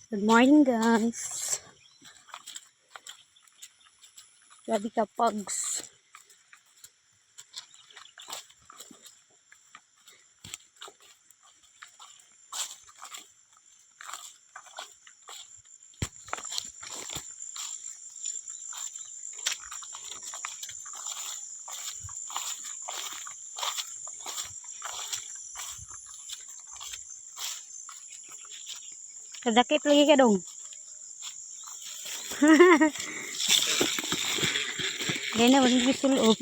Good morning, guys. Grabe ka, Pogs. Kadakit lagi ka dong. Ganyan, walang gisuloob.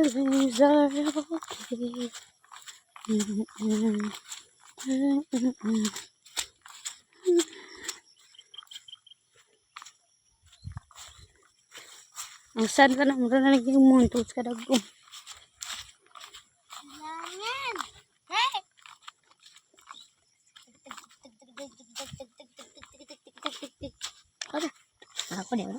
Feelings are okay. Ang sad ka na, mura na naging muntos ka dago. Ada, ako deh.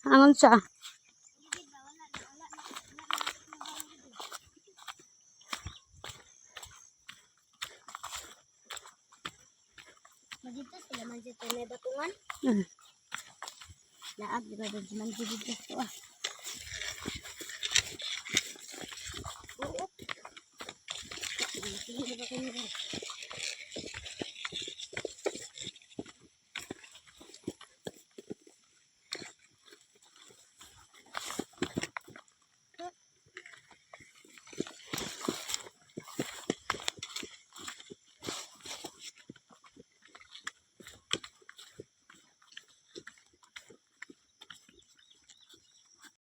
Angon siya. Dito sila man dito may batungan. Laag di ba man dito to ah. Oo. Sige ba kayo?